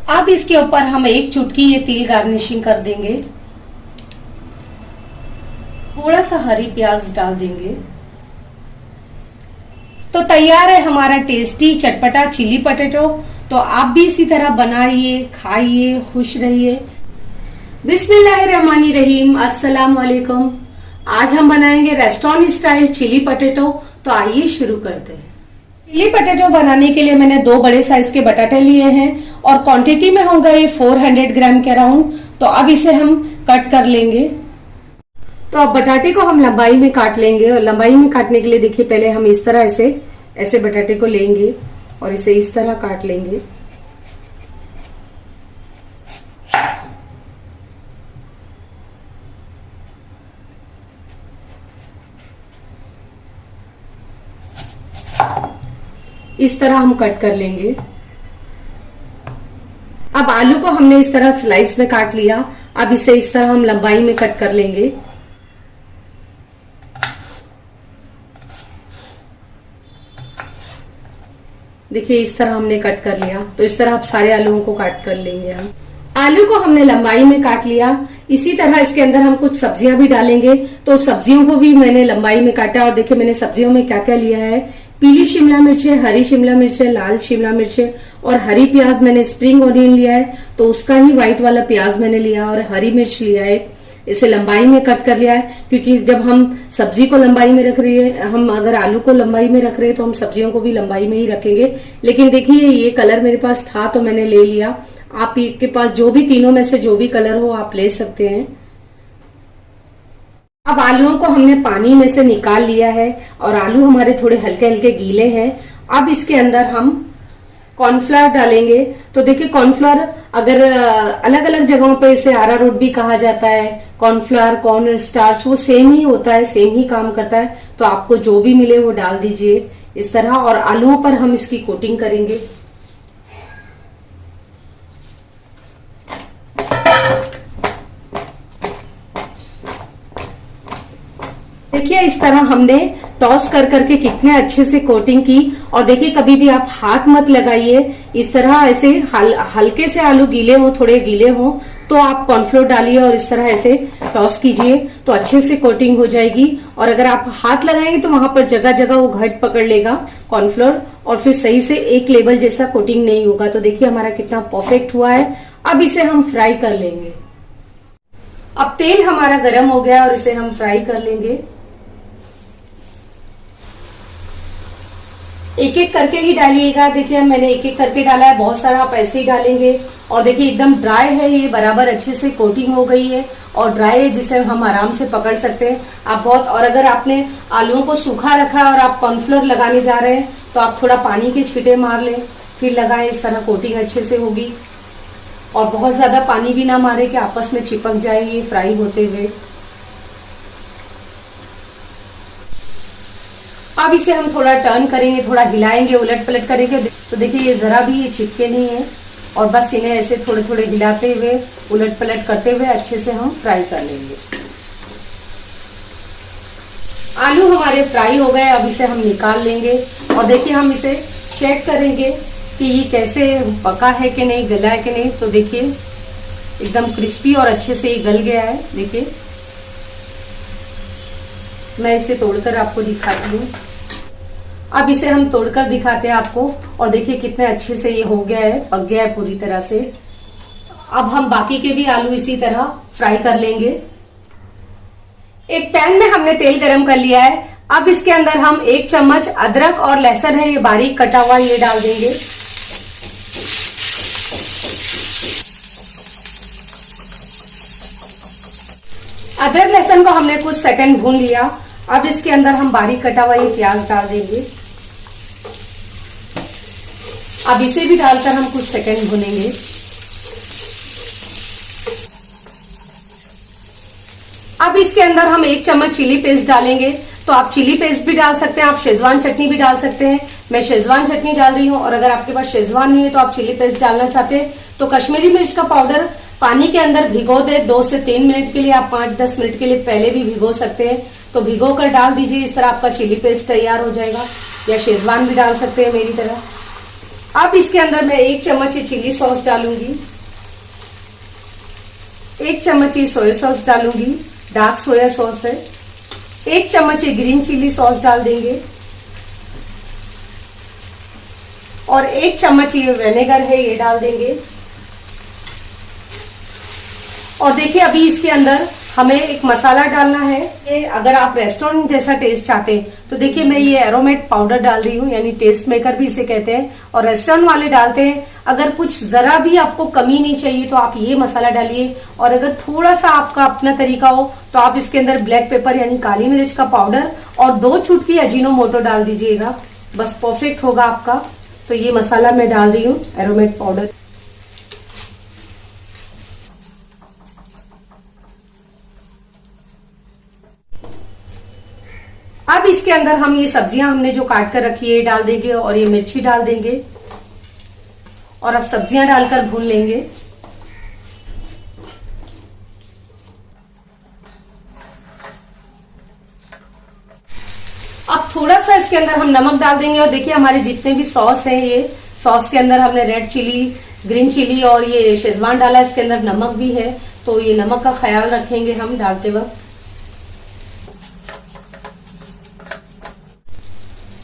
अब इसके ऊपर हम एक चुटकी ये तिल गार्निशिंग कर देंगे। थोड़ा सा हरी प्याज डाल देंगे। तो तैयार है हमारा टेस्टी चटपटा चिली पटेटो। तो आप भी इसी तरह बनाइए, खाइए, खुश रहिए। बिस्मिल्लाहिर्रहमानिर्रहीम, अस्सलाम वालेकुम। आज हम बनाएंगे रेस्टोरेंट स्टाइल चिली पटेटो। तो आइए शुरू करते हैं। चिली पटेटो बनाने के लिए मैंने 2 बड़े साइज के बटाटे लिए हैं और क्वांटिटी में होगा ये 400 ग्राम के अराउंड। तो अब इसे हम कट कर लेंगे। तो अब बटाटे को हम लंबाई में काट लेंगे और लंबाई में काटने के लिए देखिए पहले हम इस तरह ऐसे बटाटे को लेंगे और इसे इस तरह काट लेंगे। इस तरह हम कट कर लेंगे। अब आलू को हमने इस तरह स्लाइस में काट लिया। अब इसे इस तरह हम लंबाई में कट कर लेंगे। देखिए इस तरह हमने कट कर लिया। तो इस तरह आप सारे आलूओं को काट कर लेंगे। हम आलू को हमने लंबाई में काट लिया। इसी तरह इसके अंदर हम कुछ सब्जियां भी डालेंगे। तो सब्जियों को भी मैंने लंबाई में काटा। और देखिए मैंने सब्जियों में क्या क्या लिया है। पीली शिमला मिर्च है, हरी शिमला मिर्च है, लाल शिमला मिर्च है और हरी प्याज मैंने स्प्रिंग ऑनियन लिया है। तो उसका ही व्हाइट वाला प्याज मैंने लिया और हरी मिर्च लिया है। इसे लंबाई में कट कर लिया है क्योंकि जब हम सब्जी को लंबाई में रख रही है, हम अगर आलू को लंबाई में रख रहे हैं तो हम सब्जियों को भी लंबाई में ही रखेंगे। लेकिन देखिए ये कलर मेरे पास था तो मैंने ले लिया। आपके पास जो भी तीनों में से जो भी कलर हो आप ले सकते हैं। अब आलूओं को हमने पानी में से निकाल लिया है और आलू हमारे थोड़े हल्के हल्के गीले हैं। अब इसके अंदर हम कॉर्नफ्लावर डालेंगे। तो देखिए कॉर्नफ्लावर अगर अलग अलग जगहों पे इसे अरारोट भी कहा जाता है। कॉर्नफ्लावर, कॉर्न स्टार्च वो सेम ही होता है, सेम ही काम करता है। तो आपको जो भी मिले वो डाल दीजिए इस तरह। और आलूओं पर हम इसकी कोटिंग करेंगे। देखिए इस तरह हमने टॉस कर करके कितने अच्छे से कोटिंग की। और देखिए कभी भी आप हाथ मत लगाइए। इस तरह ऐसे हल्के से आलू गीले हो, थोड़े गीले हो तो आप कॉर्नफ्लोर डालिए और इस तरह ऐसे टॉस कीजिए तो अच्छे से कोटिंग हो जाएगी। और अगर आप हाथ लगाएंगे तो वहां पर जगह जगह वो घट पकड़ लेगा कॉर्नफ्लोर और फिर सही से एक लेवल जैसा कोटिंग नहीं होगा। तो देखिए हमारा कितना परफेक्ट हुआ है। अब इसे हम फ्राई कर लेंगे। अब तेल हमारा गर्म हो गया और इसे हम फ्राई कर लेंगे। एक एक करके ही डालिएगा। देखिए मैंने एक एक करके डाला है, बहुत सारा आप ऐसे ही डालेंगे। और देखिए एकदम ड्राई है, ये बराबर अच्छे से कोटिंग हो गई है और ड्राई है जिसे हम आराम से पकड़ सकते हैं आप बहुत। और अगर आपने आलूओं को सूखा रखा है और आप कॉर्नफ्लोर लगाने जा रहे हैं तो आप थोड़ा पानी के छींटे मार लें फिर लगाएं। इस तरह कोटिंग अच्छे से होगी। और बहुत ज्यादा पानी भी ना मारे कि आपस में चिपक जाए ये फ्राई होते हुए। अब इसे हम थोड़ा टर्न करेंगे, थोड़ा हिलाएंगे, उलट पलट करेंगे। तो देखिए ये जरा भी ये चिपके नहीं है। और बस इन्हें ऐसे थोड़े थोड़े हिलाते हुए, उलट पलट करते हुए अच्छे से हम फ्राई कर लेंगे। आलू हमारे फ्राई हो गए। अब इसे हम निकाल लेंगे और देखिए हम इसे चेक करेंगे कि ये कैसे पका है कि नहीं, गला है कि नहीं। तो देखिए एकदम क्रिस्पी और अच्छे से ये गल गया है। देखिए मैं इसे तोड़कर आपको दिखाती हूँ। अब इसे हम तोड़कर दिखाते हैं आपको। और देखिए कितने अच्छे से ये हो गया है, पक गया है पूरी तरह से। अब हम बाकी के भी आलू इसी तरह फ्राई कर लेंगे। एक पैन में हमने तेल गरम कर लिया है। अब इसके अंदर हम 1 चम्मच अदरक और लहसुन है ये बारीक कटा हुआ ये डाल देंगे। अदरक लहसुन को हमने कुछ सेकंड भून लिया। अब इसके अंदर हम बारीक कटा हुआ ये प्याज डाल देंगे। अब इसे भी डालकर हम कुछ सेकंड भूनेंगे। अब इसके अंदर हम 1 चम्मच चिली पेस्ट डालेंगे। तो आप चिली पेस्ट भी डाल सकते हैं, आप शेजवान चटनी भी डाल सकते हैं। मैं शेजवान चटनी डाल रही हूँ। और अगर आपके पास शेजवान नहीं है तो आप चिली पेस्ट डालना चाहते हैं तो कश्मीरी मिर्च का पाउडर पानी के अंदर भिगो दे 2 से 3 मिनट के लिए। आप 5-10 मिनट के लिए पहले भी भिगो सकते हैं। तो भिगो कर डाल दीजिए। इस तरह आपका चिली पेस्ट तैयार हो जाएगा। या शेजवान भी डाल सकते हैं मेरी तरह। अब इसके अंदर मैं 1 चम्मच ये चिली सॉस डालूंगी, 1 चम्मच ये सोया सॉस डालूंगी, डार्क सोया सॉस है, 1 चम्मच ये ग्रीन चिली सॉस डाल देंगे और 1 चम्मच ये विनेगर है ये डाल देंगे। और देखिए अभी इसके अंदर हमें एक मसाला डालना है। ये अगर आप रेस्टोरेंट जैसा टेस्ट चाहते हैं तो देखिए मैं ये एरोमेट पाउडर डाल रही हूँ, यानी टेस्ट मेकर भी इसे कहते हैं और रेस्टोरेंट वाले डालते हैं। अगर कुछ जरा भी आपको कमी नहीं चाहिए तो आप ये मसाला डालिए, और अगर थोड़ा सा आपका अपना तरीका हो तो आप इसके अंदर ब्लैक पेपर यानी काली मिर्च का पाउडर और 2 चुटकी अजीनोमोटो डाल दीजिएगा, बस परफेक्ट होगा आपका। तो ये मसाला मैं डाल रही हूँ एरोमेट पाउडर। अब इसके अंदर हम ये सब्जियां हमने जो काट कर रखी है डाल देंगे और ये मिर्ची डाल देंगे और अब सब्जियां डालकर भून लेंगे। अब थोड़ा सा इसके अंदर हम नमक डाल देंगे और देखिए हमारे जितने भी सॉस हैं, ये सॉस के अंदर हमने रेड चिली, ग्रीन चिली और ये शेजवान डाला, इसके अंदर नमक भी है, तो ये नमक का ख्याल रखेंगे हम डालते वक्त।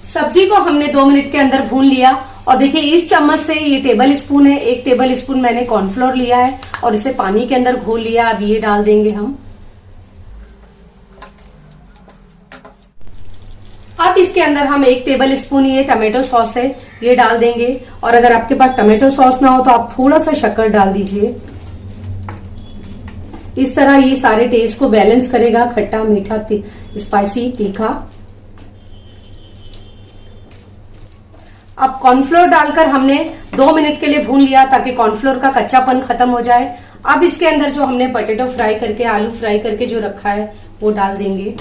सब्जी को हमने 2 मिनट के अंदर भून लिया और देखिए इस चम्मच से ये टेबल स्पून है, 1 टेबल स्पून मैंने कॉर्नफ्लोर लिया है और इसे पानी के अंदर घोल लिया। अब ये डाल देंगे हम। अब इसके अंदर हम 1 टेबल स्पून ये टमाटो सॉस है ये डाल देंगे, और अगर आपके पास टमाटो सॉस ना हो तो आप थोड़ा सा शक्कर डाल दीजिए। इस तरह ये सारे टेस्ट को बैलेंस करेगा, खट्टा मीठा स्पाइसी तीखा। अब कॉर्नफ्लोर डालकर हमने 2 मिनट के लिए भून लिया ताकि कॉर्नफ्लोर का कच्चापन खत्म हो जाए। अब इसके अंदर जो हमने पोटैटो फ्राई करके, आलू फ्राई करके जो रखा है वो डाल देंगे।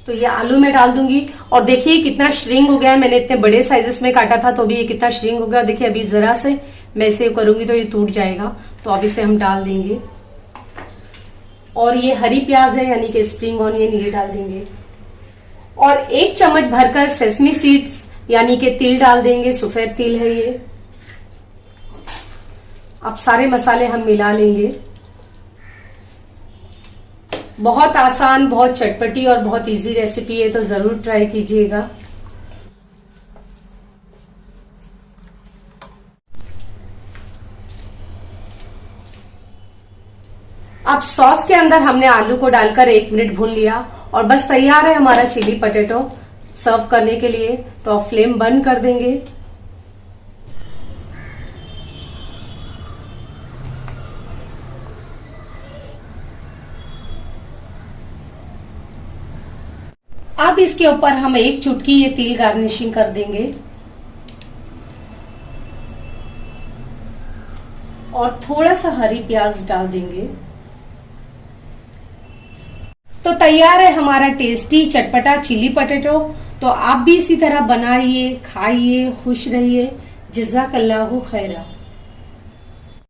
तो ये आलू में डाल दूंगी और देखिए कितना श्रिंक हो गया है। मैंने इतने बड़े साइजेस में काटा था तो भी ये कितना श्रिंक हो गया। देखिए अभी जरा से मैं इसे करूंगी तो ये टूट जाएगा, तो अब इसे हम डाल देंगे। और ये हरी प्याज है यानी कि स्प्रिंग ऑनियन, ये डाल देंगे और 1 चम्मच भरकर सेसमी सीड्स यानी कि तिल डाल देंगे, सफेद तिल है ये। अब सारे मसाले हम मिला लेंगे। बहुत आसान, बहुत चटपटी और बहुत इजी रेसिपी है, तो जरूर ट्राई कीजिएगा। अब सॉस के अंदर हमने आलू को डालकर 1 मिनट भून लिया और बस तैयार है हमारा चिली पोटैटो सर्व करने के लिए। तो अब फ्लेम बंद कर देंगे। अब इसके ऊपर हम 1 चुटकी ये तिल गार्निशिंग कर देंगे और थोड़ा सा हरी प्याज डाल देंगे। तो तैयार है हमारा टेस्टी चटपटा चिली पोटैटो। तो आप भी इसी तरह बनाइए, खाइए, खुश रहिए। जज़ाकल्लाहु खैरा।